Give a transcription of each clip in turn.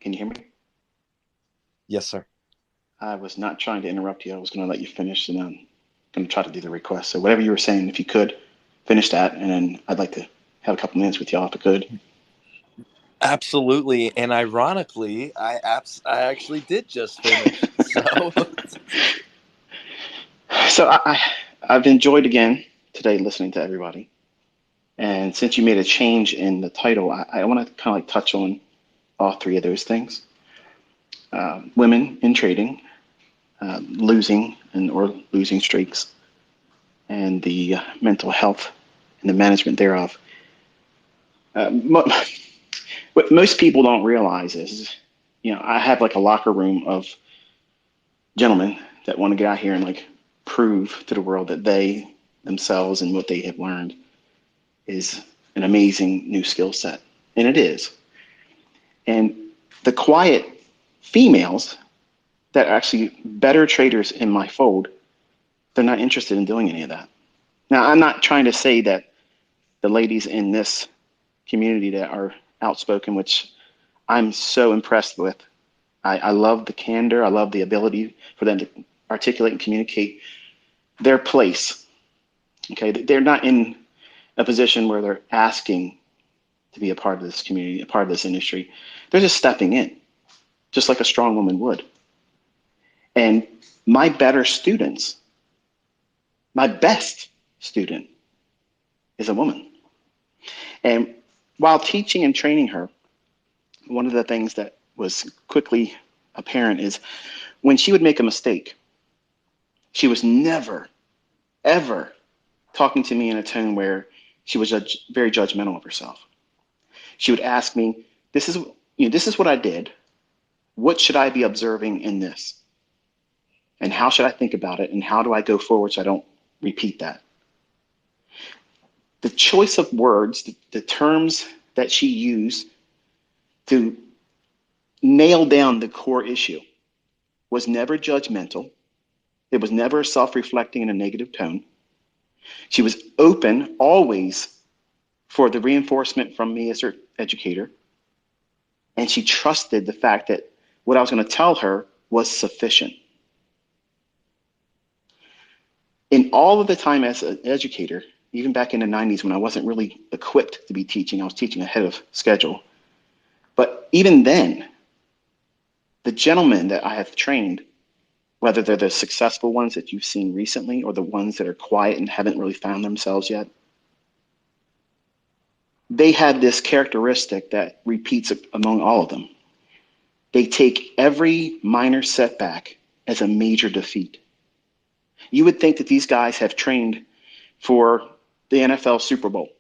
Can you hear me? Yes, sir. I was not trying to interrupt you. I was going to let you finish, and I'm going to try to do the request. So whatever you were saying, if you could finish that, and then I'd like to have a couple minutes with y'all if I could. Absolutely. And ironically, I actually did just finish. So So I've enjoyed again today listening to everybody. And since you made a change in the title, I want to kind of like touch on all three of those things. Women in trading, losing and or losing streaks, and the mental health and the management thereof. Uh, mo- what most people don't realize is, I have like a locker room of gentlemen that want to get out here and like prove to the world that they themselves and what they have learned is an amazing new skill set. And it is. And the quiet females that are actually better traders in my fold, they're not interested in doing any of that. Now, I'm not trying to say that the ladies in this community that are outspoken, which I'm so impressed with. I love the candor. I love the ability for them to articulate and communicate their place. Okay, they're not in a position where they're asking to be a part of this community, a part of this industry. They're just stepping in, just like a strong woman would. And my better students, my best student, is a woman. And while teaching and training her, one of the things that was quickly apparent is when she would make a mistake, she was never, ever talking to me in a tone where she was very judgmental of herself. She would ask me, this is what I did. What should I be observing in this? And how should I think about it? And how do I go forward so I don't repeat that? The choice of words, the terms that she used to nail down the core issue was never judgmental. It was never self reflecting in a negative tone. She was open always for the reinforcement from me as her educator. And she trusted the fact that what I was going to tell her was sufficient. In all of the time as an educator, even back in the 90s when I wasn't really equipped to be teaching, I was teaching ahead of schedule. But even then, the gentlemen that I have trained, whether they're the successful ones that you've seen recently or the ones that are quiet and haven't really found themselves yet, they have this characteristic that repeats among all of them. They take every minor setback as a major defeat. You would think that these guys have trained for the NFL Super Bowl.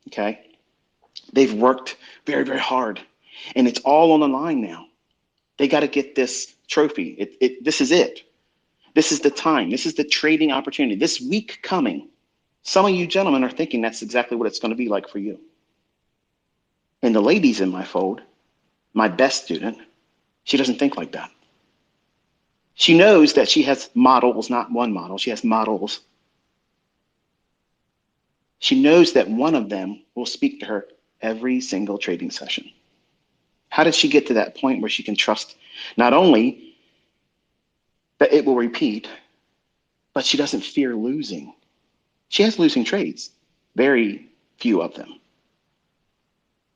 Okay. They've worked very, very hard and it's all on the line now. They got to get this trophy. This is it. This is the time. This is the trading opportunity. This week coming, some of you gentlemen are thinking that's exactly what it's going to be like for you. And the ladies in my fold, my best student, she doesn't think like that. She knows that she has models, not one model. She has models. She knows that one of them will speak to her every single trading session. How did she get to that point where she can trust not only that it will repeat, but she doesn't fear losing? She has losing trades, very few of them.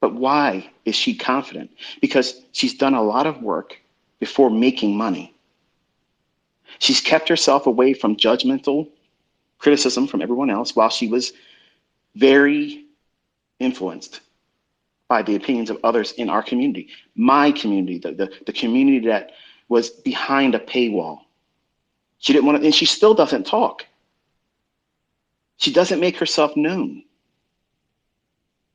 But why is she confident? Because she's done a lot of work before making money. She's kept herself away from judgmental criticism from everyone else while she was very influenced by the opinions of others in our community, my community, the community that was behind a paywall. She didn't want to, and she still doesn't talk. She doesn't make herself known.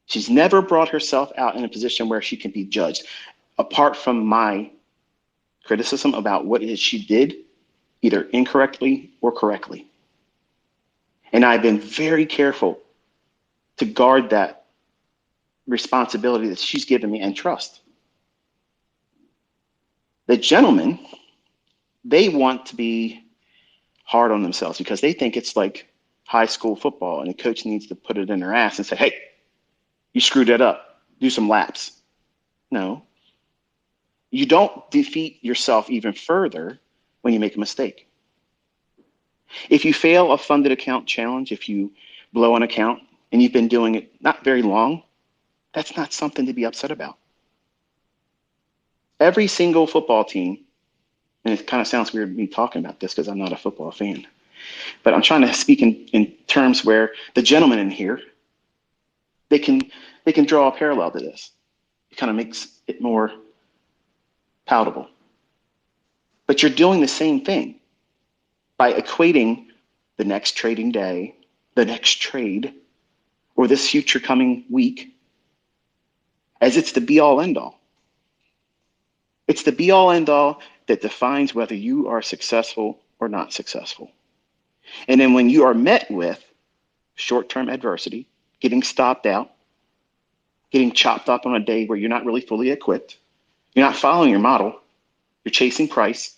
She's never brought herself out in a position where she can be judged. Apart from my criticism about what it is she did, either incorrectly or correctly. And I've been very careful to guard that responsibility that she's given me and trust. The gentlemen, they want to be hard on themselves because they think it's like high school football and the coach needs to put it in their ass and say, hey, you screwed that up. Do some laps. No, You don't defeat yourself even further when you make a mistake. If you fail a funded account challenge, if you blow an account and you've been doing it not very long, that's not something to be upset about. Every single football team, and it kind of sounds weird me talking about this because I'm not a football fan, but I'm trying to speak in terms where the gentlemen in here, they can draw a parallel to this. It kind of makes it more palatable. But you're doing the same thing by equating the next trading day, the next trade, or this future coming week as it's the be all end all. It's the be all end all that defines whether you are successful or not successful. And then when you are met with short term adversity, getting stopped out, getting chopped up on a day where you're not really fully equipped, you're not following your model, you're chasing price,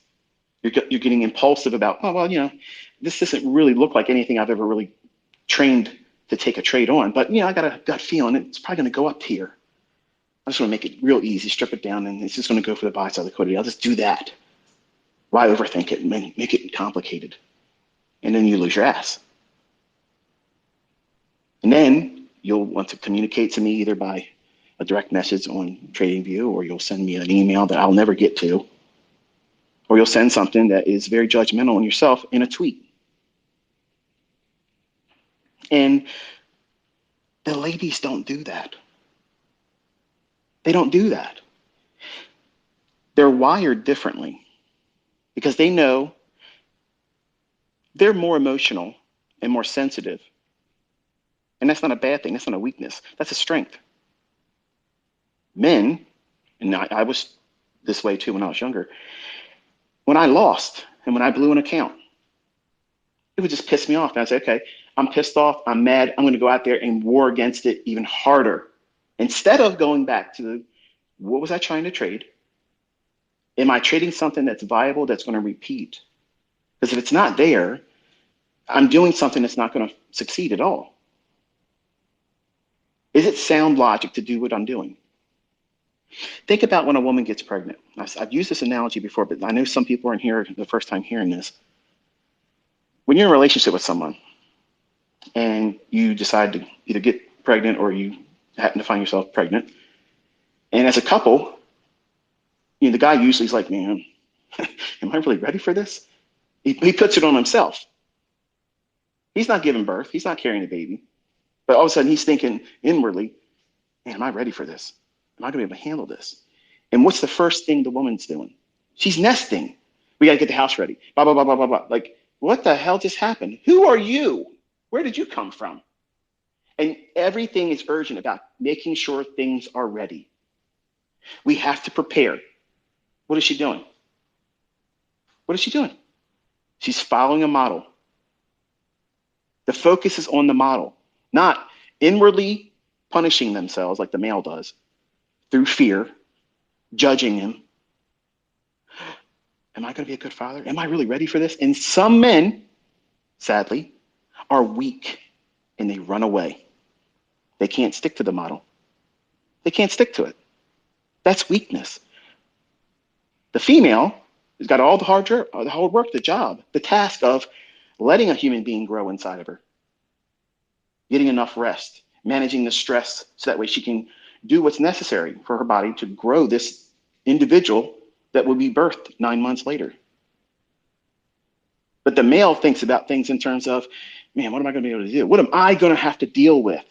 you're getting impulsive about, oh, well, this doesn't really look like anything I've ever really trained to take a trade on, but I got a gut feeling it's probably going to go up here. I just want to make it real easy, strip it down, and it's just going to go for the buy side liquidity. I'll just do that. Why overthink it and make it complicated? And then you lose your ass. And then you'll want to communicate to me either by a direct message on TradingView, or you'll send me an email that I'll never get to, or you'll send something that is very judgmental on yourself in a tweet. And the ladies don't do that. They don't do that. They're wired differently because they know they're more emotional and more sensitive. And that's not a bad thing. That's not a weakness. That's a strength. Men, and I was this way too when I was younger, when I lost and when I blew an account, it would just piss me off. And I'd say, okay, I'm pissed off. I'm mad. I'm going to go out there and war against it even harder. Instead of going back to what was I trying to trade? Am I trading something that's viable, that's going to repeat? Because if it's not there, I'm doing something that's not going to succeed at all. Is it sound logic to do what I'm doing? Think about when a woman gets pregnant. I've used this analogy before, but I know some people are in here the first time hearing this. When you're in a relationship with someone and you decide to either get pregnant or you happen to find yourself pregnant, and as a couple, the guy usually is like, man, am I really ready for this? He puts it on himself. He's not giving birth. He's not carrying the baby. But all of a sudden he's thinking inwardly, man, am I ready for this? Am I going to be able to handle this? And what's the first thing the woman's doing? She's nesting. We got to get the house ready. Blah, blah, blah, blah, blah, blah. Like, what the hell just happened? Who are you? Where did you come from? And everything is urgent about making sure things are ready. We have to prepare. What is she doing? What is she doing? She's following a model. The focus is on the model, not inwardly punishing themselves like the male does through fear, judging him. Am I going to be a good father? Am I really ready for this? And some men, sadly, are weak and they run away. They can't stick to the model. They can't stick to it. That's weakness. The female has got all the hard work, the job, the task of letting a human being grow inside of her, getting enough rest, managing the stress so that way she can do what's necessary for her body to grow this individual that will be birthed 9 months later. But the male thinks about things in terms of, man, what am I going to be able to do? What am I going to have to deal with?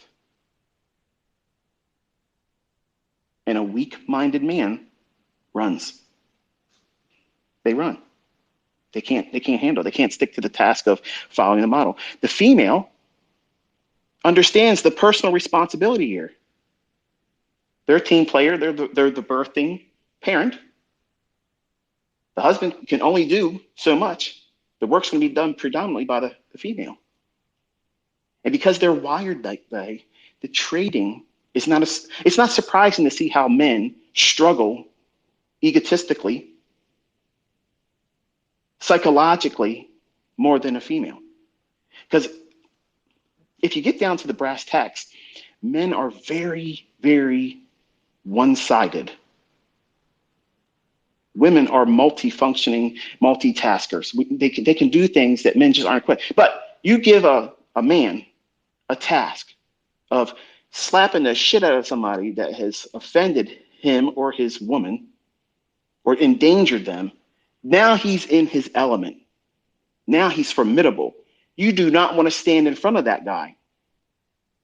And a weak-minded man runs. They run. They can't handle. They can't stick to the task of following the model. The female understands the personal responsibility here. They're a team player. They're the birthing parent. The husband can only do so much. The work's going to be done predominantly by the female. And because they're wired that way, the trading is it's not surprising to see how men struggle egotistically, psychologically, more than a female. Because if you get down to the brass tacks, men are very, very one-sided. Women are multi-functioning multitaskers. They can do things that men just aren't equipped. But you give a man a task of slapping the shit out of somebody that has offended him or his woman or endangered them. Now he's in his element. Now he's formidable. You do not want to stand in front of that guy.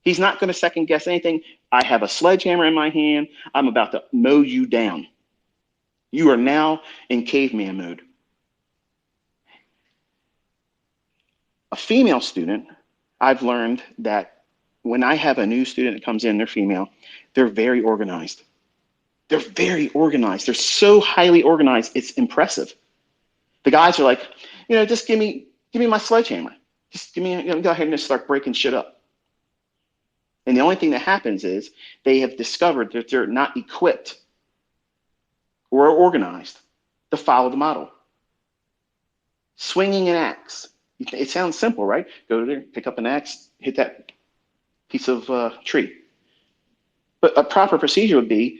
He's not going to second guess anything. I have a sledgehammer in my hand. I'm about to mow you down. You are now in caveman mode. A female student, I've learned that when I have a new student that comes in, they're female, they're very organized. They're very organized. They're so highly organized, it's impressive. The guys are like, just give me my sledgehammer. Just give me, go ahead and just start breaking shit up. And the only thing that happens is they have discovered that they're not equipped or organized to follow the model. Swinging an axe. It sounds simple, right? Go there, pick up an axe, hit that piece of tree. But a proper procedure would be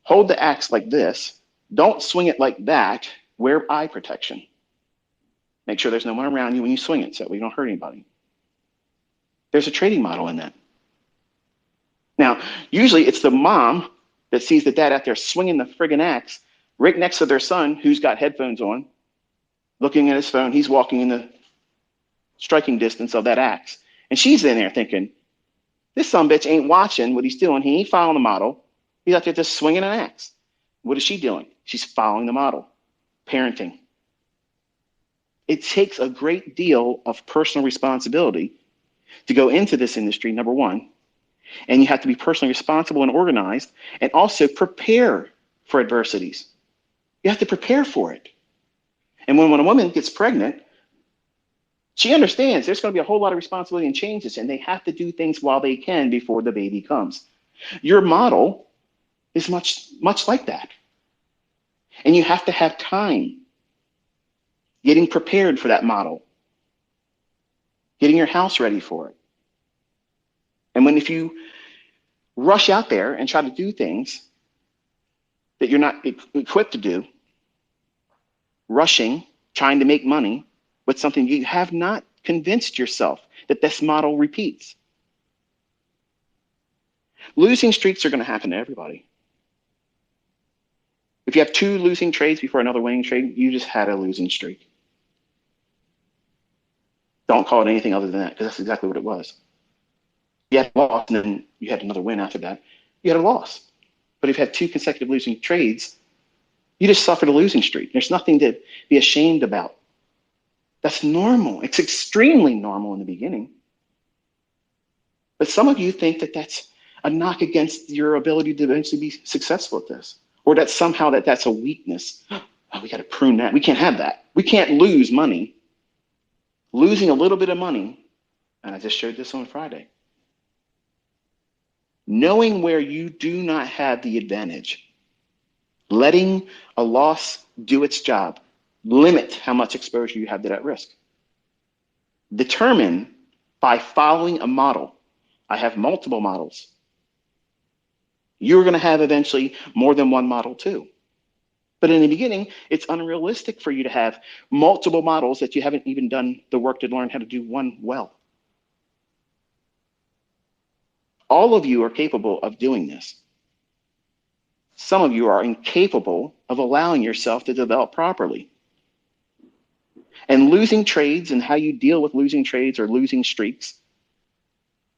hold the axe like this. Don't swing it like that. Wear eye protection. Make sure there's no one around you when you swing it so you don't hurt anybody. There's a training model in that. Now, usually it's the mom that sees the dad out there swinging the friggin' axe right next to their son who's got headphones on, looking at his phone. He's walking in the striking distance of that axe. And she's in there thinking, this sumbitch ain't watching what he's doing. He ain't following the model. He's out there just swinging an axe. What is she doing? She's following the model. Parenting. It takes a great deal of personal responsibility to go into this industry, number one. And you have to be personally responsible and organized and also prepare for adversities. You have to prepare for it. And when a woman gets pregnant, she understands there's going to be a whole lot of responsibility and changes, and they have to do things while they can before the baby comes. Your model is much like that. And you have to have time getting prepared for that model, getting your house ready for it. And if you rush out there and try to do things that you're not equipped to do, rushing, trying to make money with something you have not convinced yourself that this model repeats. Losing streaks are going to happen to everybody. If you have 2 losing trades before another winning trade, you just had a losing streak. Don't call it anything other than that, because that's exactly what it was. You had a loss, and then you had another win after that. You had a loss. But if you had 2 consecutive losing trades, you just suffered a losing streak. There's nothing to be ashamed about. That's normal. It's extremely normal in the beginning. But some of you think that that's a knock against your ability to eventually be successful at this, or that somehow that's a weakness. Oh, we got to prune that. We can't have that. We can't lose money. Losing a little bit of money, and I just showed this on Friday. Knowing where you do not have the advantage, letting a loss do its job, limit how much exposure you have to that risk. Determine by following a model. I have multiple models. You're going to have eventually more than one model too. But in the beginning, it's unrealistic for you to have multiple models that you haven't even done the work to learn how to do one well. All of you are capable of doing this. Some of you are incapable of allowing yourself to develop properly. And losing trades and how you deal with losing trades or losing streaks,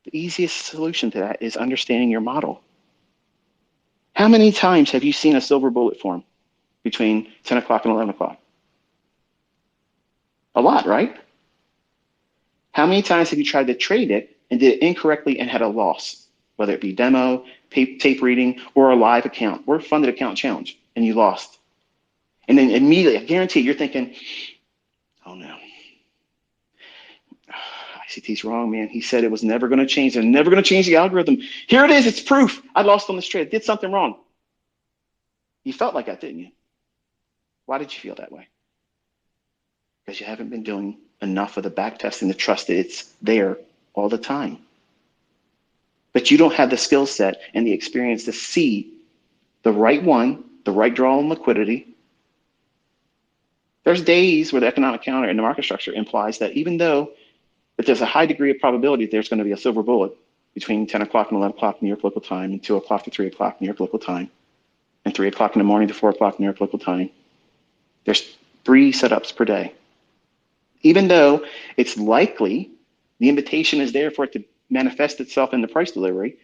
the easiest solution to that is understanding your model. How many times have you seen a silver bullet form between 10 o'clock and 11 o'clock? A lot, right? How many times have you tried to trade it and did it incorrectly and had a loss, whether it be demo, tape reading, or a live account, or a funded account challenge, and you lost? And then immediately, I guarantee you're thinking, oh no, ICT's wrong, man. He said it was never going to change. They're never going to change the algorithm. Here it is. It's proof. I lost on this trade. I did something wrong. You felt like that, didn't you? Why did you feel that way? Because you haven't been doing enough of the back testing to trust that it's there all the time. But you don't have the skill set and the experience to see the right one, the right draw on liquidity, There's days where the economic counter and the market structure implies that even though that there's a high degree of probability that there's going to be a silver bullet between 10 o'clock and 11 o'clock New York local time and 2 o'clock to 3 o'clock New York local time and 3 o'clock in the morning to 4 o'clock New York local time. There's 3 setups per day. Even though it's likely the invitation is there for it to manifest itself in the price delivery,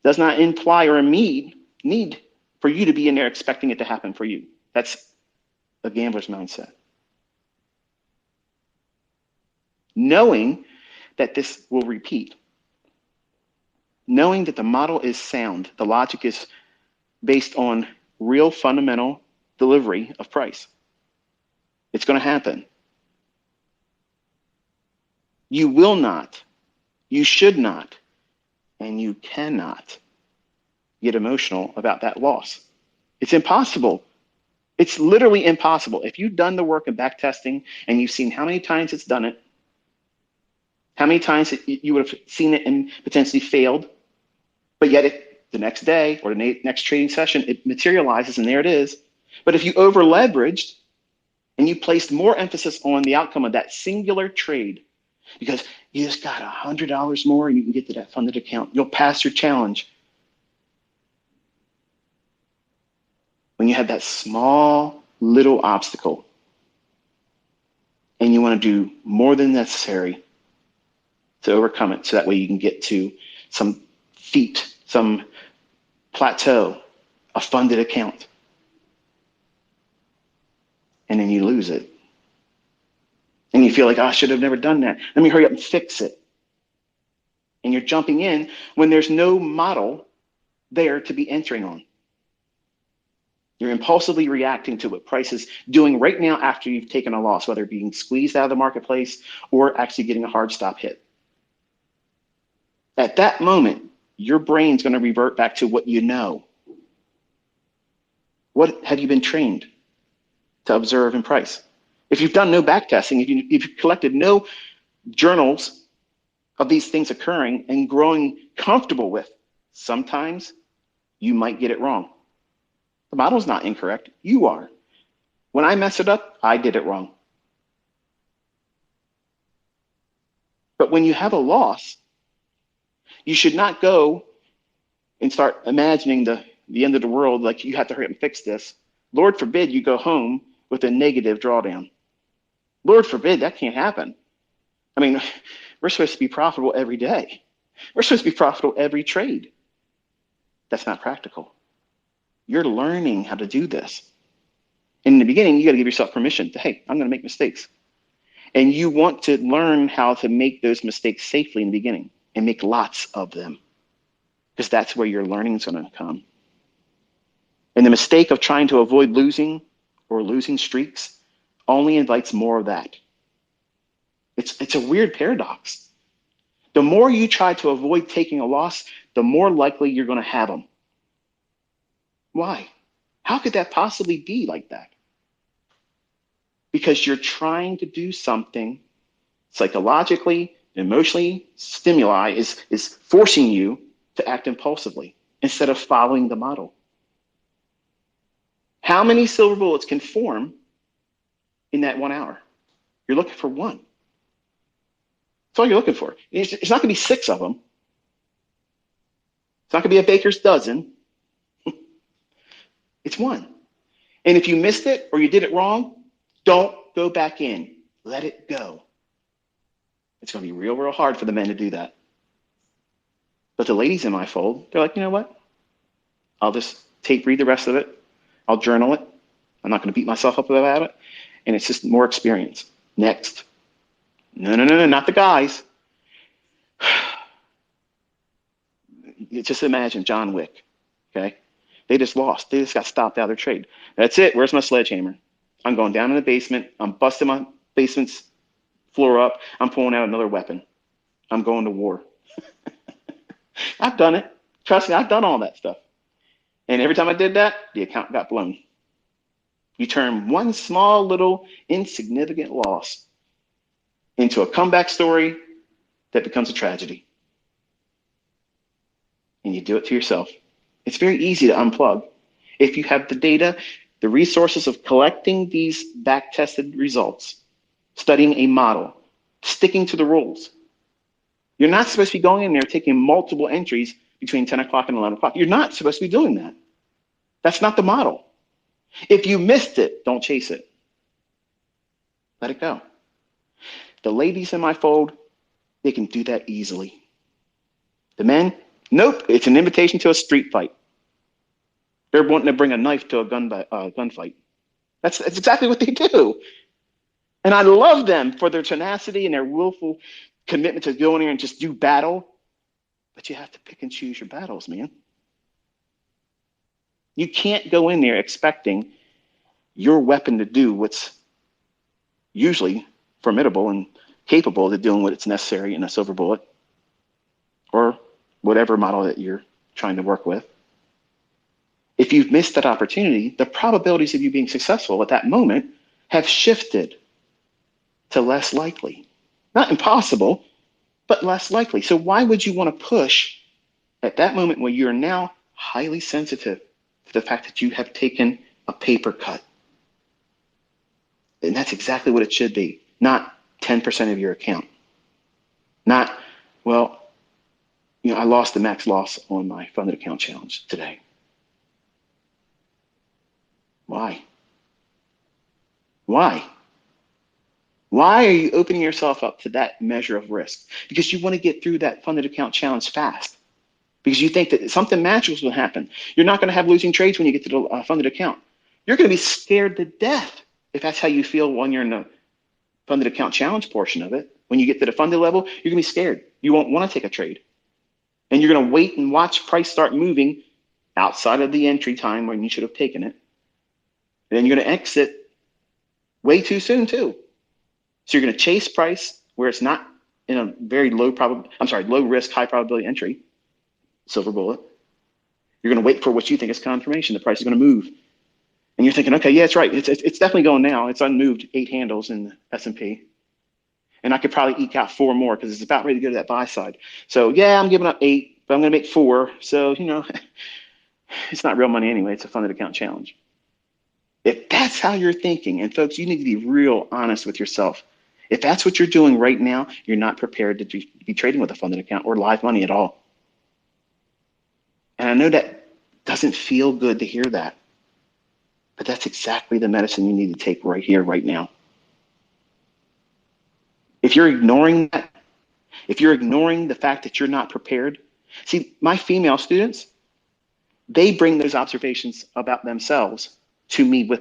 does not imply or need for you to be in there expecting it to happen for you. That's a gambler's mindset. Knowing that this will repeat, knowing that the model is sound, the logic is based on real fundamental delivery of price. It's going to happen. You will not, you should not, and you cannot get emotional about that loss. It's impossible. It's literally impossible. If you've done the work of back testing and you've seen how many times it's done it, how many times you would have seen it and potentially failed, but yet the next day or the next trading session, it materializes and there it is. But if you over leveraged and you placed more emphasis on the outcome of that singular trade, because you just got $100 more and you can get to that funded account, you'll pass your challenge. When you have that small little obstacle and you want to do more than necessary to overcome it, so that way you can get to some feat, some plateau, a funded account, and then you lose it. And you feel like, oh, I should have never done that. Let me hurry up and fix it. And you're jumping in when there's no model there to be entering on. You're impulsively reacting to what price is doing right now after you've taken a loss, whether being squeezed out of the marketplace or actually getting a hard stop hit. At that moment, your brain's going to revert back to what you know. What have you been trained to observe and price? If you've done no back testing, if you've collected no journals of these things occurring and growing comfortable with, sometimes you might get it wrong. The model's not incorrect. You are. When I mess it up, I did it wrong. But when you have a loss, you should not go and start imagining the end of the world, like you have to hurry up and fix this. Lord forbid you go home with a negative drawdown. Lord forbid, that can't happen. I mean, we're supposed to be profitable every day. We're supposed to be profitable every trade. That's not practical. You're learning how to do this. In the beginning, you got to give yourself permission to, hey, I'm going to make mistakes. And you want to learn how to make those mistakes safely in the beginning and make lots of them, because that's where your learning is going to come. And the mistake of trying to avoid losing or losing streaks only invites more of that. It's a weird paradox. The more you try to avoid taking a loss, the more likely you're going to have them. Why? How could that possibly be like that? Because you're trying to do something psychologically, emotionally, stimuli is forcing you to act impulsively instead of following the model. How many silver bullets can form in that 1 hour? You're looking for one. That's all you're looking for. It's not going to be 6 of them. It's not going to be a baker's dozen. It's one. And if you missed it or you did it wrong, don't go back in. Let it go. It's going to be real, real hard for the men to do that. But the ladies in my fold, they're like, you know what? I'll just read the rest of it. I'll journal it. I'm not going to beat myself up about it. And it's just more experience. Next. No, not the guys. Just imagine John Wick, okay? They just lost. They just got stopped out of their trade. That's it. Where's my sledgehammer? I'm going down in the basement. I'm busting my basement's floor up. I'm pulling out another weapon. I'm going to war. I've done it. Trust me, I've done all that stuff. And every time I did that, the account got blown. You turn one small little insignificant loss into a comeback story that becomes a tragedy. And you do it to yourself. It's very easy to unplug. If you have the data, The resources of collecting these back-tested results, studying a model, sticking to the rules. You're not supposed to be going in there taking multiple entries between 10 o'clock and 11 o'clock. You're not supposed to be doing that. That's not the model. If you missed it, don't chase it. Let it go. The ladies in my fold, they can do that easily. The men, nope, it's an invitation to a street fight. They're wanting to bring a knife to a gunfight. That's exactly what they do. And I love them for their tenacity and their willful commitment to go in there and just do battle. But you have to pick and choose your battles, man. You can't go in there expecting your weapon to do what's usually formidable and capable of doing what's necessary in a silver bullet or whatever model that you're trying to work with. If you've missed that opportunity, the probabilities of you being successful at that moment have shifted to less likely. Not impossible, but less likely. So why would you want to push at that moment when you're now highly sensitive to the fact that you have taken a paper cut? And that's exactly what it should be, not 10% of your account. Not, well, I lost the max loss on my funded account challenge today. Why? Why? Why are you opening yourself up to that measure of risk? Because you want to get through that funded account challenge fast. Because you think that something magical will happen. You're not going to have losing trades when you get to the funded account. You're going to be scared to death if that's how you feel when you're in the funded account challenge portion of it. When you get to the funded level, you're going to be scared. You won't want to take a trade. And you're going to wait and watch price start moving outside of the entry time when you should have taken it. And then you're going to exit way too soon too. So you're going to chase price where it's not in a very low risk, high probability entry, silver bullet. You're going to wait for what you think is confirmation. The price is going to move. And you're thinking, okay, yeah, it's right. It's definitely going now. It's unmoved 8 handles in the S&P. And I could probably eke out 4 more because it's about ready to go to that buy side. So yeah, I'm giving up 8, but I'm going to make 4. So, it's not real money anyway. It's a funded account challenge. If that's how you're thinking, and folks, you need to be real honest with yourself. If that's what you're doing right now, you're not prepared to be trading with a funded account or live money at all. And I know that doesn't feel good to hear that, but that's exactly the medicine you need to take right here, right now. If you're ignoring that, if you're ignoring the fact that you're not prepared, see, my female students, they bring those observations about themselves to me with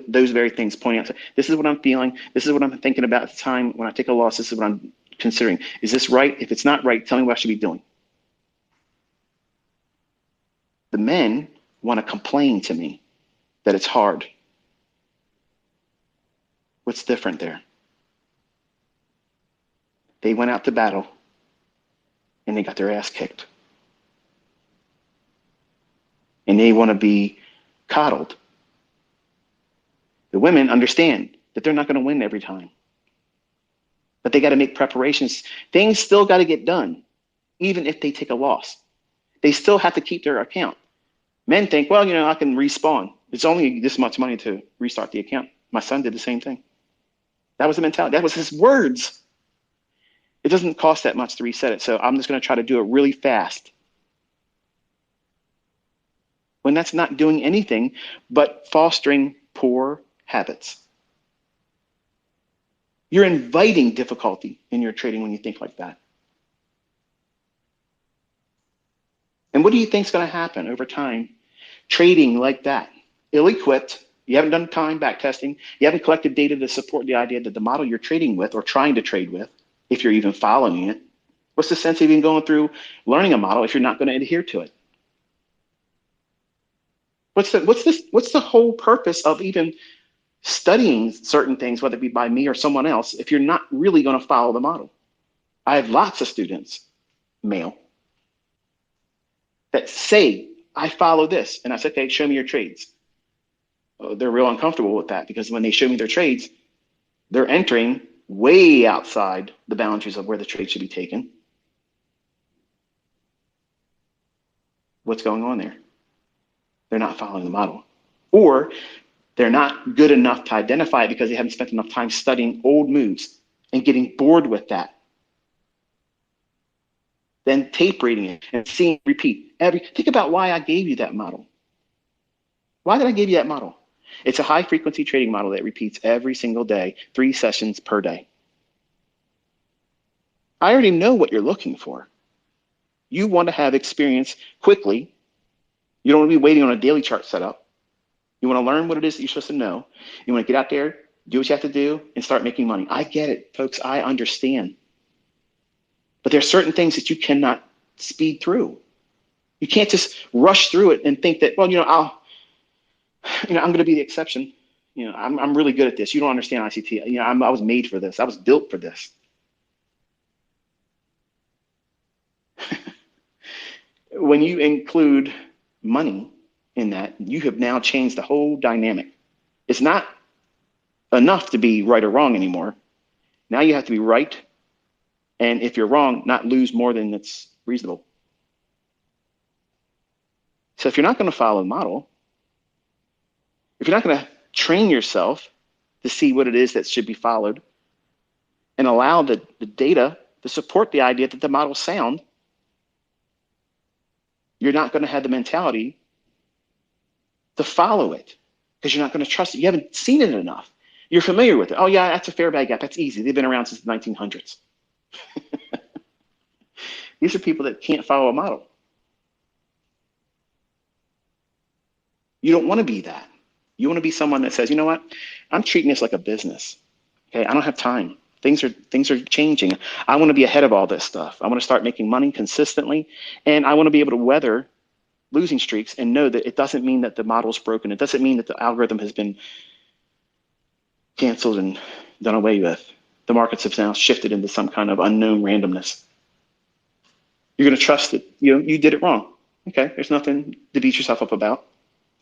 those very things pointing out. This is what I'm feeling. This is what I'm thinking about at the time when I take a loss. This is what I'm considering. Is this right? If it's not right, tell me what I should be doing. The men want to complain to me that it's hard. What's different there? They went out to battle and they got their ass kicked. And they want to be coddled. The women understand that they're not going to win every time. But they got to make preparations. Things still got to get done, even if they take a loss. They still have to keep their account. Men think, well, I can respawn. It's only this much money to restart the account. My son did the same thing. That was the mentality. That was his words. It doesn't cost that much to reset it, so I'm just going to try to do it really fast. When that's not doing anything but fostering poor habits. You're inviting difficulty in your trading when you think like that. And what do you think is going to happen over time trading like that? Ill-equipped, you haven't done time back testing, you haven't collected data to support the idea that the model you're trading with or trying to trade with, if you're even following it, what's the sense of even going through learning a model if you're not going to adhere to it? What's the whole purpose of even studying certain things, whether it be by me or someone else, if you're not really going to follow the model? I have lots of students, male, that say, I follow this. And I said, okay, show me your trades. They're real uncomfortable with that because when they show me their trades, they're entering way outside the boundaries of where the trade should be taken. What's going on there? They're not following the model. Or They're not good enough to identify it because they haven't spent enough time studying old moves and getting bored with that. Then tape reading it and seeing repeat. Think about why I gave you that model. Why did I give you that model? It's a high frequency trading model that repeats every single day, 3 sessions per day. I already know what you're looking for. You want to have experience quickly. You don't want to be waiting on a daily chart setup. You want to learn what it is that you're supposed to know. You want to get out there, do what you have to do, and start making money. I get it, folks. I understand. But there are certain things that you cannot speed through. You can't just rush through it and think that, well, I'm going to be the exception. I'm really good at this. You don't understand ICT. I was made for this. I was built for this. When you include money in that, you have now changed the whole dynamic. It's not enough to be right or wrong anymore. Now you have to be right. And if you're wrong, not lose more than that's reasonable. So if you're not going to follow the model, if you're not going to train yourself to see what it is that should be followed and allow the data to support the idea that the model's sound, you're not going to have the mentality to follow it because you're not going to trust it. You haven't seen it enough. You're familiar with it. Oh, yeah, that's a fair value gap. That's easy. They've been around since the 1900s. These are people that can't follow a model. You don't want to be that. You want to be someone that says, you know what? I'm treating this like a business. Okay, I don't have time. Things are changing. I want to be ahead of all this stuff. I want to start making money consistently, and I want to be able to weather losing streaks and know that it doesn't mean that the model's broken. It doesn't mean that the algorithm has been canceled and done away with. The markets have now shifted into some kind of unknown randomness. You're going to trust that you did it wrong. Okay, there's nothing to beat yourself up about.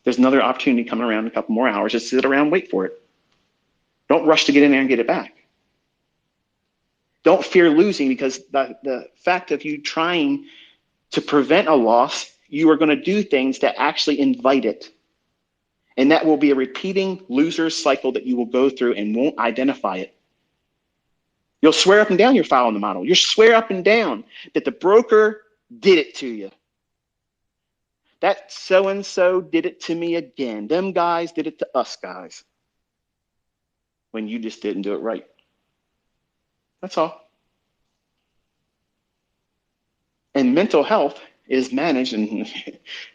There's another opportunity coming around in a couple more hours. Just sit around, wait for it. Don't rush to get in there and get it back. Don't fear losing because the fact of you trying to prevent a loss, you are going to do things that actually invite it. And that will be a repeating loser's cycle that you will go through and won't identify it. You'll swear up and down you're following the model. You'll swear up and down that the broker did it to you. That so-and-so did it to me again. Them guys did it to us guys. When you just didn't do it right. That's all. And mental health is managed, and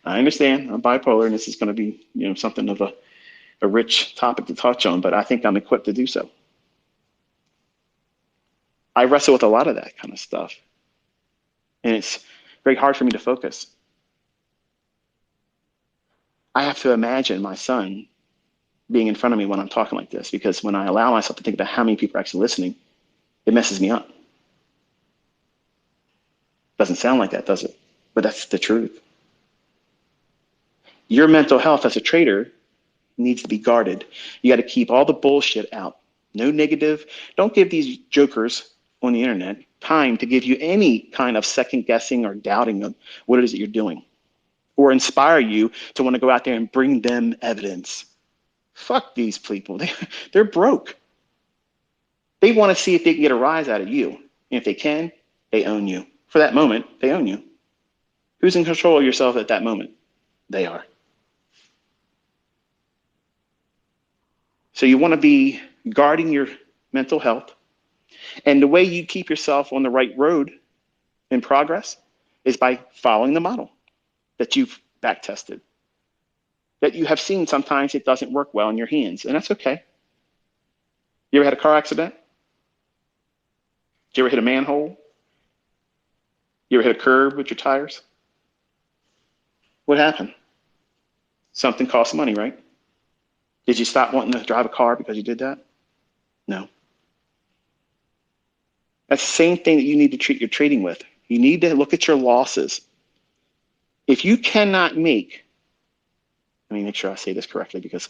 I understand I'm bipolar, and this is going to be something of a rich topic to touch on, but I think I'm equipped to do so. I wrestle with a lot of that kind of stuff, and it's very hard for me to focus. I have to imagine my son being in front of me when I'm talking like this, because when I allow myself to think about how many people are actually listening, it messes me up. Doesn't sound like that, does it? But that's the truth. Your mental health as a trader needs to be guarded. You got to keep all the bullshit out. No negative. Don't give these jokers on the internet time to give you any kind of second guessing or doubting of what it is that you're doing, or inspire you to want to go out there and bring them evidence. Fuck these people. They're broke. They want to see if they can get a rise out of you. And if they can, they own you. For that moment, they own you. Who's in control of yourself at that moment? They are. So you want to be guarding your mental health. And the way you keep yourself on the right road in progress is by following the model that you've back tested, that you have seen sometimes it doesn't work well in your hands, and that's okay. You ever had a car accident? Did you ever hit a manhole? You ever hit a curb with your tires? What happened? Something cost money, right? Did you stop wanting to drive a car because you did that? No. That's the same thing that you need to treat your trading with. You need to look at your losses. If you cannot make, let me make sure I say this correctly, because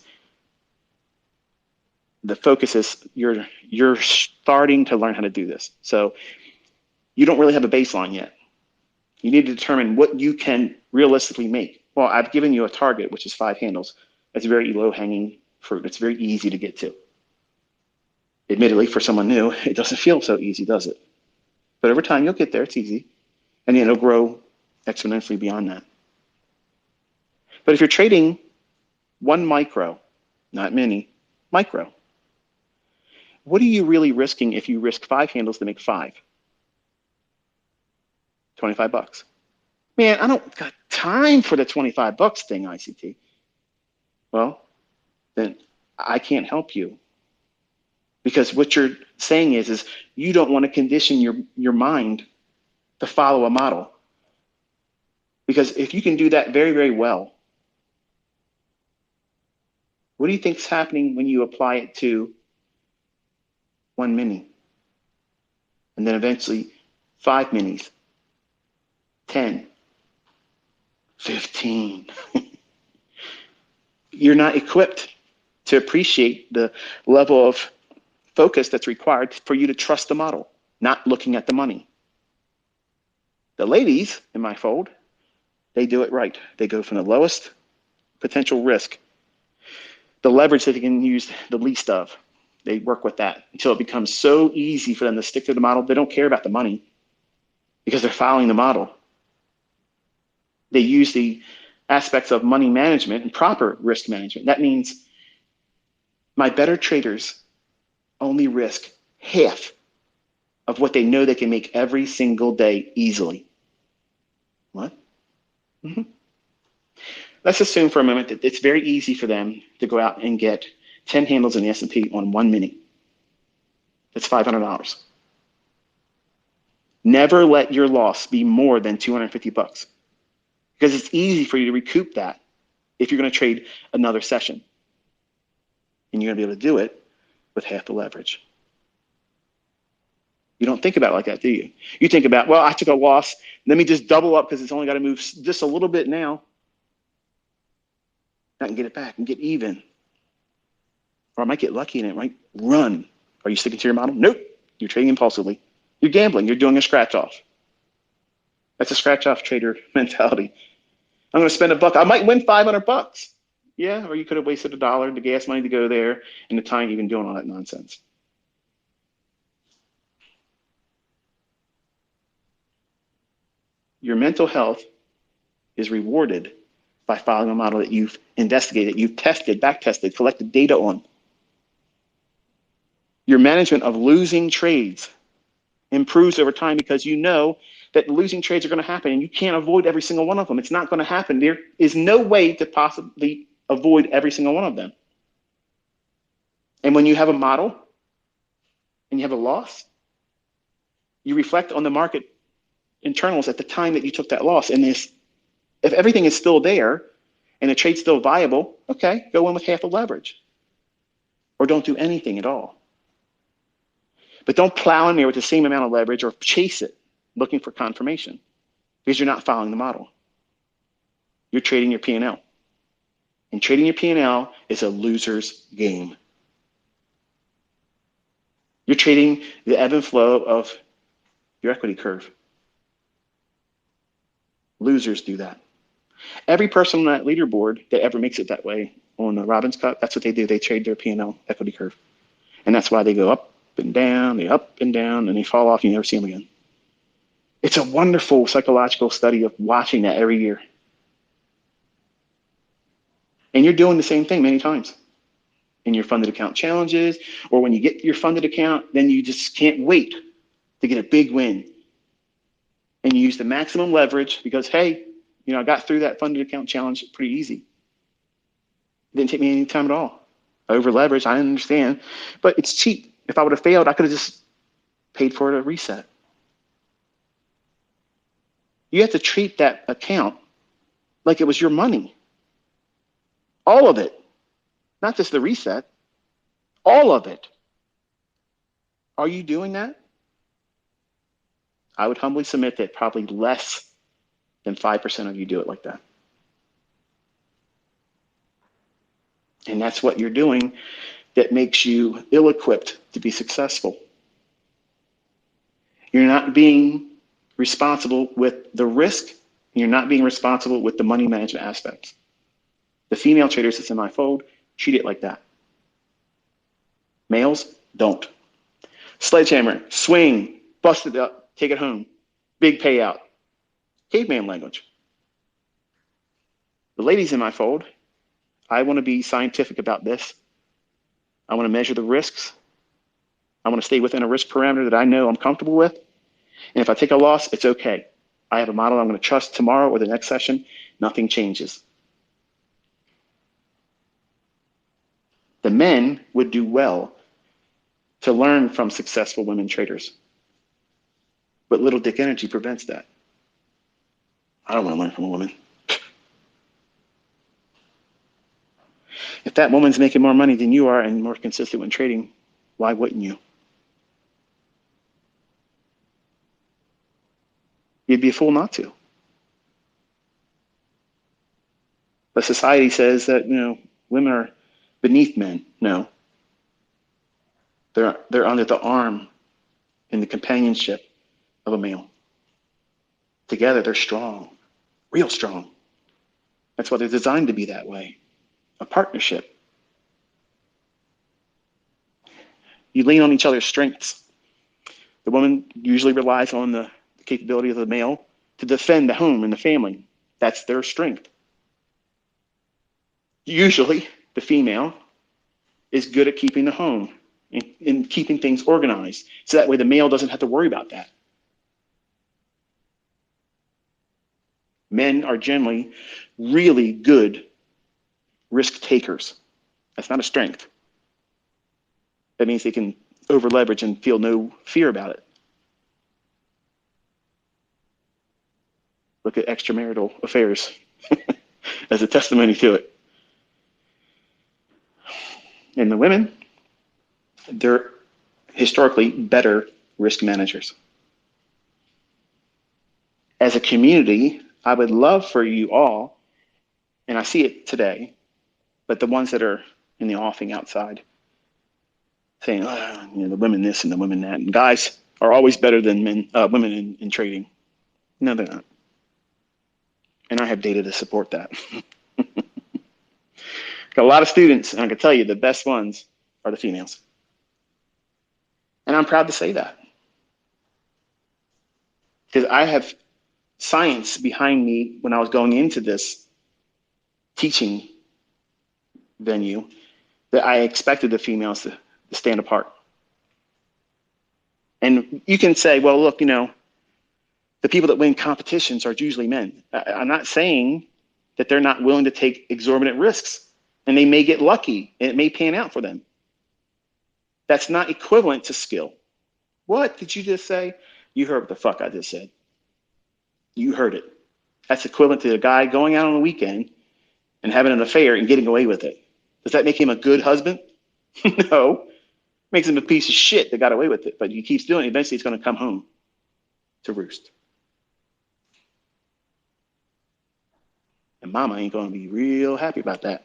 the focus is you're starting to learn how to do this. So you don't really have a baseline yet. You need to determine what you can realistically make. Well, I've given you a target, which is 5 handles. That's very low-hanging fruit. It's very easy to get to. Admittedly, for someone new, it doesn't feel so easy, does it? But over time, you'll get there. It's easy. And it'll grow exponentially beyond that. But if you're trading one micro, not many, micro, what are you really risking if you risk 5 handles to make 5? $25. Man, I don't got time for the $25 thing, ICT. Well, then I can't help you. Because what you're saying is you don't want to condition your mind to follow a model. Because if you can do that very, very well, what do you think is happening when you apply it to one mini? And then eventually 5 minis, 10, 15. You're not equipped to appreciate the level of focus that's required for you to trust the model, not looking at the money. The ladies in my fold, they do it right. They go from the lowest potential risk, the leverage that they can use the least of. They work with that until it becomes so easy for them to stick to the model. They don't care about the money because they're following the model. They use the aspects of money management and proper risk management. That means my better traders only risk half of what they know they can make every single day easily. What? Mm-hmm. Let's assume for a moment that it's very easy for them to go out and get 10 handles in the S&P on one mini. That's $500. Never let your loss be more than $250 because it's easy for you to recoup that if you're going to trade another session. And you're going to be able to do it with half the leverage. You don't think about it like that, do you? You think about, well, I took a loss. Let me just double up because it's only got to move just a little bit now. I can get it back and get even. Or I might get lucky and it might run. Are you sticking to your model? Nope. You're trading impulsively. You're gambling. You're doing a scratch off. That's a scratch off trader mentality. I'm going to spend $1. I might win $500. Yeah, or you could have wasted $1, the gas money to go there, and the time you've been doing all that nonsense. Your mental health is rewarded by following a model that you've investigated, you've tested, back tested, collected data on. Your management of losing trades improves over time because you know that losing trades are going to happen and you can't avoid every single one of them. It's not going to happen. There is no way to possibly avoid every single one of them. And when you have a model and you have a loss, you reflect on the market internals at the time that you took that loss. And if everything is still there and the trade's still viable, okay, go in with half the leverage or don't do anything at all. But don't plow in there with the same amount of leverage or chase it looking for confirmation because you're not following the model. You're trading your P&L. And trading your P&L is a loser's game. You're trading the ebb and flow of your equity curve. Losers do that. Every person on that leaderboard that ever makes it that way on the Robbins Cup, that's what they do. They trade their P&L equity curve. And that's why they go up and down, they up and down, and they fall off and you never see them again. It's a wonderful psychological study of watching that every year. And you're doing the same thing many times in your funded account challenges, or when you get your funded account, then you just can't wait to get a big win. And you use the maximum leverage because, hey, I got through that funded account challenge pretty easy. It didn't take me any time at all. Over leverage, I understand, but it's cheap. If I would have failed, I could have just paid for it a reset. You have to treat that account like it was your money. All of it, not just the reset, all of it. Are you doing that? I would humbly submit that probably less than 5% of you do it like that. And that's what you're doing that makes you ill-equipped to be successful. You're not being responsible with the risk. You're not being responsible with the money management aspects. The female traders that's in my fold treat it like that. Males don't. Sledgehammer, swing, bust it up, take it home. Big payout. Caveman language. The ladies in my fold, I want to be scientific about this. I want to measure the risks. I want to stay within a risk parameter that I know I'm comfortable with. And if I take a loss, it's okay. I have a model I'm going to trust tomorrow or the next session. Nothing changes. The men would do well to learn from successful women traders. But little dick energy prevents that. I don't want to learn from a woman. If that woman's making more money than you are and more consistent when trading, why wouldn't you? You'd be a fool not to. But society says that, women are beneath men. No. They're under the arm in the companionship of a male. Together, they're strong, real strong. That's why they're designed to be that way. A partnership. You lean on each other's strengths. The woman usually relies on the capability of the male to defend the home and the family. That's their strength. Usually, the female is good at keeping the home and keeping things organized. So that way the male doesn't have to worry about that. Men are generally really good risk takers. That's not a strength. That means they can over leverage and feel no fear about it. Look at extramarital affairs as a testimony to it. And the women, they're historically better risk managers. As a community, I would love for you all, and I see it today, but the ones that are in the offing outside, saying, the women this and the women that, and guys are always better than women in trading. No, they're not. And I have data to support that. Got a lot of students, and I can tell you the best ones are the females. And I'm proud to say that. Because I have science behind me when I was going into this teaching venue that I expected the females to stand apart. And you can say, well, look, the people that win competitions are usually men. I'm not saying that they're not willing to take exorbitant risks, and they may get lucky and it may pan out for them. That's not equivalent to skill. What did you just say? You heard what the fuck I just said. You heard it. That's equivalent to a guy going out on the weekend and having an affair and getting away with it. Does that make him a good husband? No. Makes him a piece of shit that got away with it. But he keeps doing it. Eventually, he's going to come home to roost. And mama ain't going to be real happy about that.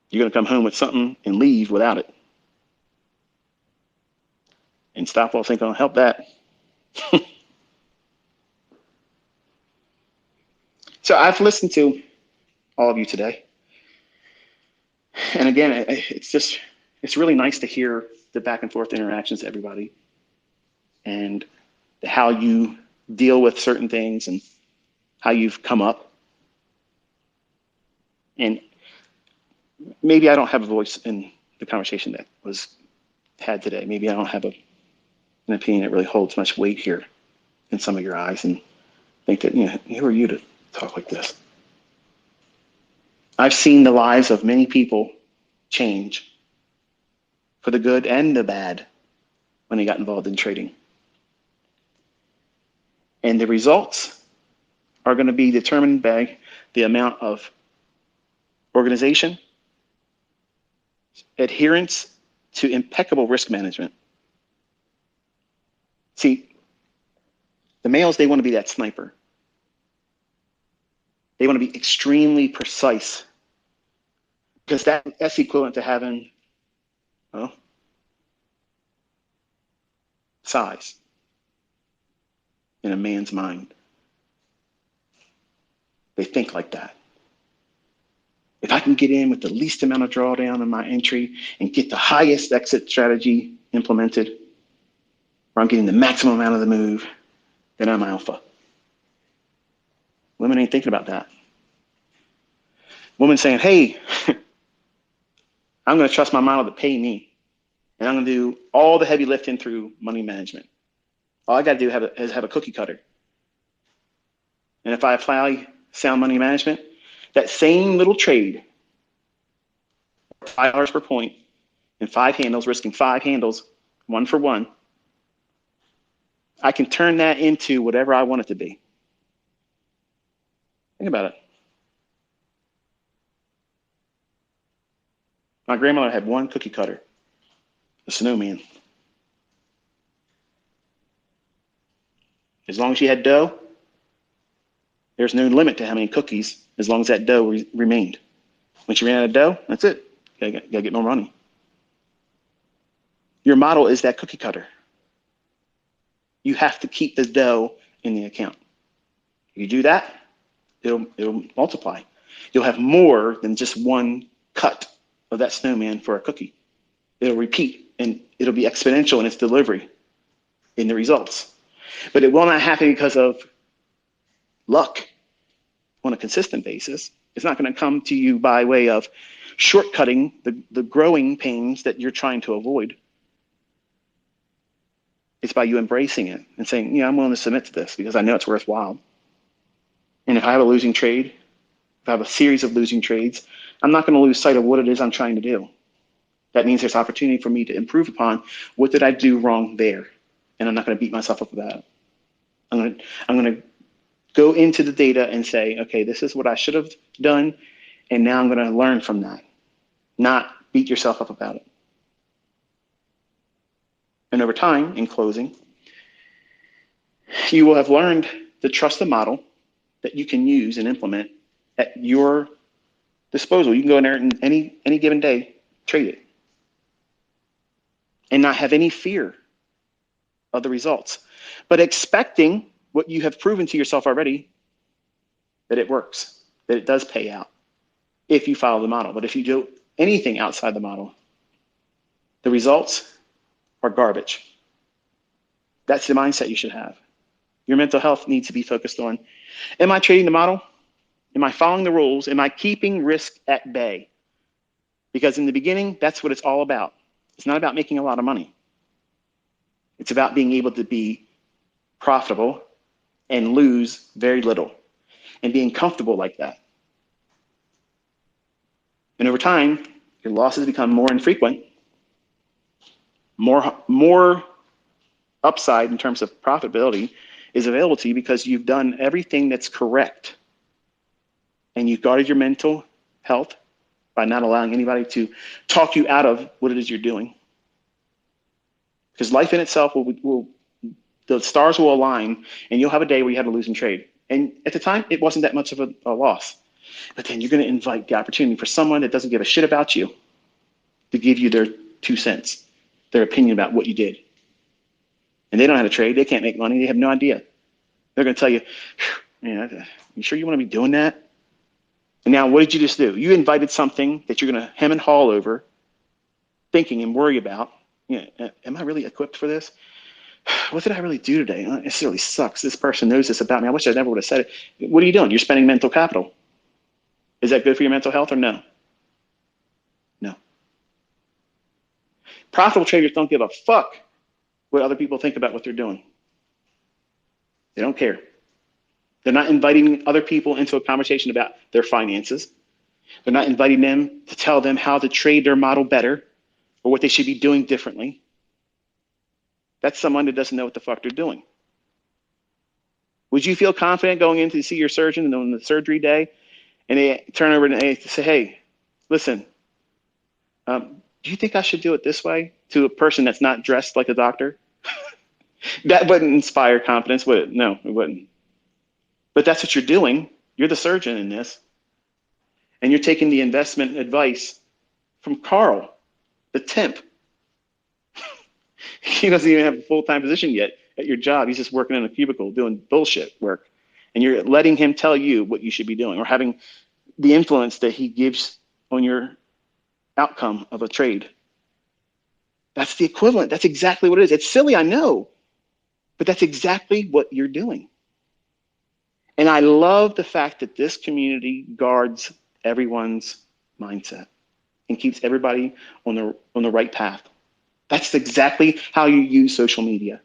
You're going to come home with something and leave without it. And stop loss ain't going to help that. So I've listened to all of you today. And again, it's really nice to hear the back and forth interactions to everybody and how you deal with certain things and how you've come up. And maybe I don't have a voice in the conversation that was had today. Maybe I don't have an opinion that really holds much weight here in some of your eyes and think that, who are you to talk like this? I've seen the lives of many people change for the good and the bad when they got involved in trading. And the results are going to be determined by the amount of organization, adherence to impeccable risk management. See, the males, they want to be that sniper. They want to be extremely precise because that's equivalent to having size in a man's mind. They think like that. If I can get in with the least amount of drawdown in my entry and get the highest exit strategy implemented, where I'm getting the maximum amount of the move, then I'm alpha. Women ain't thinking about that. Women saying, hey, I'm going to trust my model to pay me, and I'm going to do all the heavy lifting through money management. All I got to do is have a cookie cutter. And if I apply sound money management, that same little trade, $5 per point and 5 handles, risking 5 handles, 1 for 1, I can turn that into whatever I want it to be. Think about it. My grandmother had one cookie cutter, a snowman. As long as she had dough, there's no limit to how many cookies, as long as that dough remained. When she ran out of dough, that's it. Gotta get more money. Your model is that cookie cutter. You have to keep the dough in the account. If you do that, it'll multiply. You'll have more than just one cut of that snowman for a cookie. It'll repeat, and it'll be exponential in its delivery in the results. But it will not happen because of luck on a consistent basis. It's not going to come to you by way of shortcutting the growing pains that you're trying to avoid. It's by you embracing it and saying, yeah, I'm willing to submit to this because I know it's worthwhile. And if I have a losing trade, if I have a series of losing trades, I'm not going to lose sight of what it is I'm trying to do. That means there's opportunity for me to improve upon what did I do wrong there. And I'm not going to beat myself up about it. I'm going to go into the data and say, okay, this is what I should have done. And now I'm going to learn from that, not beat yourself up about it. And over time, in closing, you will have learned to trust the model that you can use and implement at your disposal. You can go in there and any given day, trade it. And not have any fear of the results, but expecting what you have proven to yourself already, that it works, that it does pay out if you follow the model. But if you do anything outside the model, the results are garbage. That's the mindset you should have. Your mental health needs to be focused on, am I trading the model? Am I following the rules? Am I keeping risk at bay? Because in the beginning, that's what it's all about. It's not about making a lot of money. It's about being able to be profitable and lose very little and being comfortable like that. And over time, your losses become more infrequent, more upside in terms of profitability is available to you because you've done everything that's correct. And you've guarded your mental health by not allowing anybody to talk you out of what it is you're doing. Because life in itself the stars will align and you'll have a day where you have a losing trade. And at the time, it wasn't that much of a loss. But then you're going to invite the opportunity for someone that doesn't give a shit about you to give you their 2 cents, their opinion about what you did. And they don't know how to trade. They can't make money. They have no idea. They're going to tell you, you sure you want to be doing that? And now what did you just do? You invited something that you're going to hem and haw over, thinking and worry about. Am I really equipped for this? What did I really do today? It really sucks. This person knows this about me. I wish I never would have said it. What are you doing? You're spending mental capital. Is that good for your mental health or no? No. Profitable traders don't give a fuck what other people think about what they're doing. They don't care. They're not inviting other people into a conversation about their finances. They're not inviting them to tell them how to trade their model better or what they should be doing differently. That's someone that doesn't know what the fuck they're doing. Would you feel confident going in to see your surgeon on the surgery day and they turn over and they say, hey, listen, do you think I should do it this way to a person that's not dressed like a doctor? That wouldn't inspire confidence, would it? No, it wouldn't. But that's what you're doing. You're the surgeon in this. And you're taking the investment advice from Carl, the temp. He doesn't even have a full-time position yet at your job. He's just working in a cubicle doing bullshit work. And you're letting him tell you what you should be doing or having the influence that he gives on your outcome of a trade. That's the equivalent. That's exactly what it is. It's silly, I know, but that's exactly what you're doing. And I love the fact that this community guards everyone's mindset and keeps everybody on the right path. That's exactly how you use social media.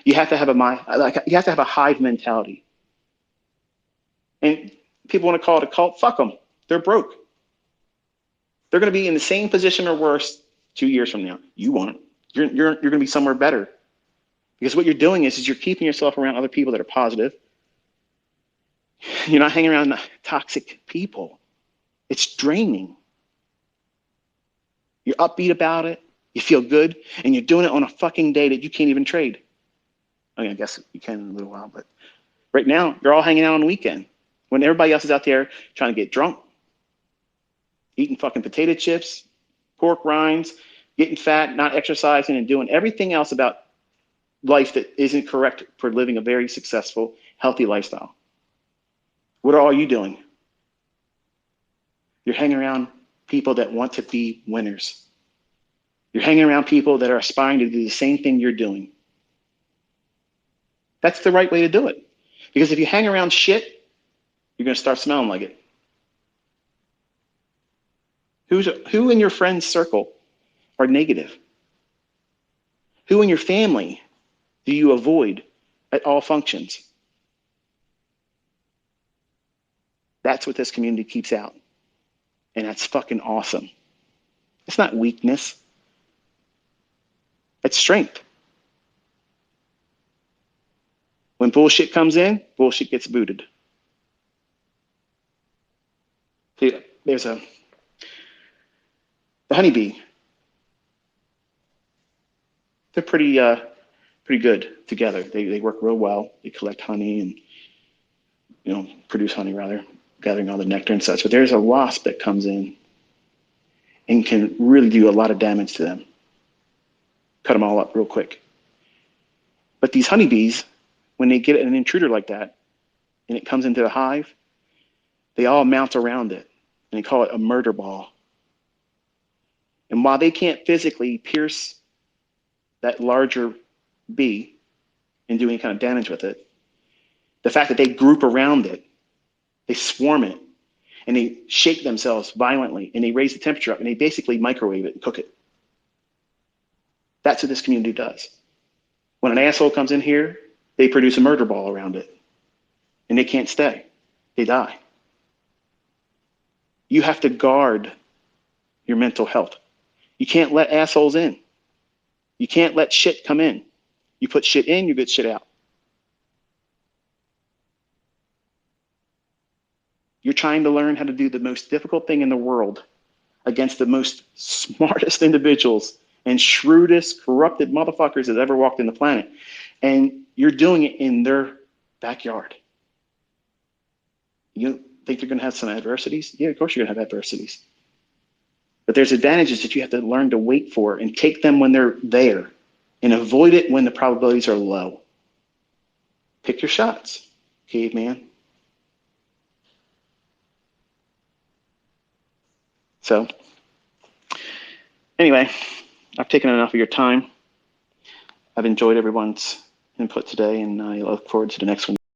You have to have a hive mentality. And people want to call it a cult. Fuck them. They're broke. They're going to be in the same position or worse 2 years from now. You won't. You're going to be somewhere better. Because what you're doing is you're keeping yourself around other people that are positive. You're not hanging around toxic people. It's draining. You're upbeat about it. You feel good. And you're doing it on a fucking day that you can't even trade. I mean, I guess you can in a little while. But right now, you're all hanging out on the weekend. When everybody else is out there trying to get drunk, eating fucking potato chips, pork rinds, getting fat, not exercising, and doing everything else about life that isn't correct for living a very successful, healthy lifestyle. What are all you doing? You're hanging around people that want to be winners. You're hanging around people that are aspiring to do the same thing you're doing. That's the right way to do it. Because if you hang around shit, you're going to start smelling like it. Who in your friend's circle are negative? Who in your family do you avoid at all functions? That's what this community keeps out. And that's fucking awesome. It's not weakness. It's strength. When bullshit comes in, bullshit gets booted. See, there's the honeybee. They're pretty good together. They work real well. They collect honey and produce honey rather, gathering all the nectar and such. But there's a wasp that comes in and can really do a lot of damage to them. Cut them all up real quick. But these honeybees, when they get an intruder like that and it comes into the hive, they all mount around it and they call it a murder ball. And while they can't physically pierce that larger bee and do any kind of damage with it, the fact that they group around it, they swarm it, and they shake themselves violently, and they raise the temperature up, and they basically microwave it and cook it. That's what this community does. When an asshole comes in here, they produce a murder ball around it, and they can't stay. They die. You have to guard your mental health. You can't let assholes in. You can't let shit come in. You put shit in, you get shit out. You're trying to learn how to do the most difficult thing in the world against the most smartest individuals and shrewdest, corrupted motherfuckers that ever walked in the planet. And you're doing it in their backyard. You think they're going to have some adversities? Yeah, of course you're going to have adversities. But there's advantages that you have to learn to wait for and take them when they're there and avoid it when the probabilities are low. Pick your shots, caveman. So, anyway, I've taken enough of your time. I've enjoyed everyone's input today, and I look forward to the next one.